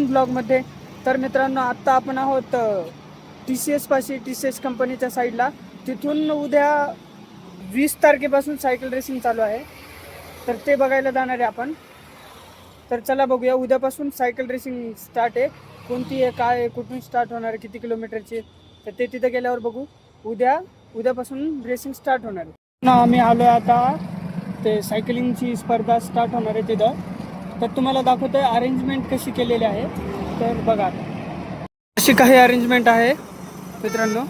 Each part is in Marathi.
ब्लॉगमध्ये. तर मित्रांनो, आत्ता आपण आहोत TCS पाशी, TCS कंपनीच्या साईडला. तिथून उद्या 20 तारखेपासून सायकल रेसिंग चालू आहे, तर ते बघायला जाणार आहे आपण. तर चला बघूया, उद्यापासून सायकल रेसिंग स्टार्ट आहे. कोणती आहे, काय आहे, कुठून स्टार्ट होणार आहे, किती किलोमीटरची, तर ते तिथे गेल्यावर बघू. उद्यापासून रेसिंग स्टार्ट होणार आहे. आम्ही आलो आता, ते सायकलिंगची स्पर्धा स्टार्ट होणार आहे तिथं. तर तुम्हाला दाखवतोय अरेंजमेंट कशी केलेली आहे. तर बघा, अशी काही अरेंजमेंट आहे मित्रांनो.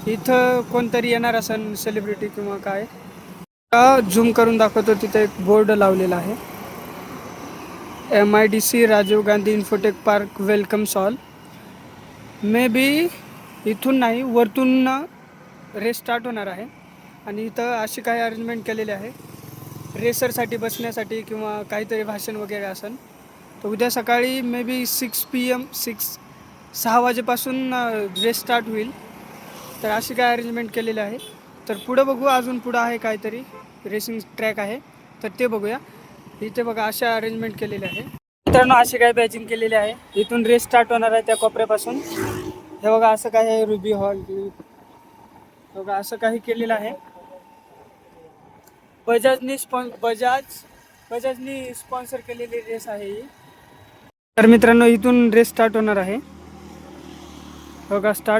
इथं कोणतरी येणार असेल सेलिब्रिटी किंवा काय, झूम करून दाखवतो. तिथे एक बोर्ड लावलेला आहे, MIDC Rajiv Gandhi infotech park welcomes all. Maybe इथून नाही, वरतून रेस स्टार्ट होणार आहे. आणि इथं अशी काही अरेंजमेंट केलेली आहे रेसरसाठी बसण्यासाठी किंवा काहीतरी भाषण वगैरे असेल. तर उद्या सकाळी मे बी 6 PM 6 वाजेपासून रेस स्टार्ट होईल. तर अशी काय अरेंजमेंट केलेली आहे. तर पुढं बघू, अजून पुढं आहे काहीतरी रेसिंग ट्रॅक आहे, तर ते बघूया. इथे बघा अशा अरेंजमेंट केलेली आहे मित्रांनो. अशी काय बॅचिंग केलेली आहे. इथून रेस स्टार्ट होणार आहे त्या कोपऱ्यापासून. हे बघा असं काय आहे, रुबी हॉल बघा असं काही केलेलं आहे. बजाजनी स्पॉन्सर केलेली रेस आहे ही. तर मित्रांनो, इथून रेस स्टार्ट होणार आहे बघा.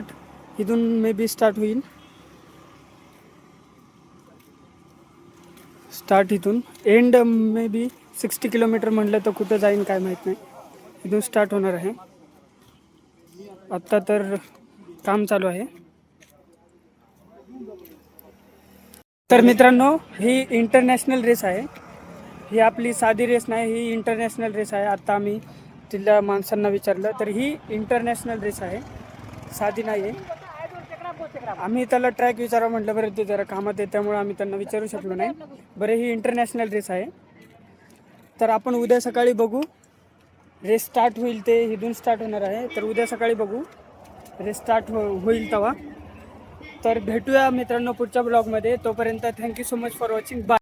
इथून मे बी स्टार्ट होईल. इथून एंड मे बी 60 किलोमीटर म्हटलं तर कुठं जाईन काय माहीत नाही. इथून स्टार्ट होणार आहे. आत्ता तर काम चालू आहे. तर मित्रांनो, ही इंटरनॅशनल रेस आहे. ही आपली साधी रेस नाही, ही इंटरनॅशनल रेस आहे. आत्ता आम्ही तिथल्या माणसांना विचारलं, तर ही इंटरनॅशनल रेस आहे, साधी नाही आहे. आम्ही त्याला ट्रॅक विचारा म्हटलं, बरं ते जरा कामात आहे त्यामुळे आम्ही त्यांना विचारू शकलो नाही. बरं, ही इंटरनॅशनल रेस आहे. तर आपण उद्या सकाळी बघू, रेस स्टार्ट होईल ते इथून स्टार्ट होणार आहे. तर उद्या सकाळी बघू रेस स्टार्ट होईल तेव्हा. तर भेटूया मित्रांनो पुढच्या ब्लॉगमध्ये. तोपर्यंत thank you so much for watching. Bye.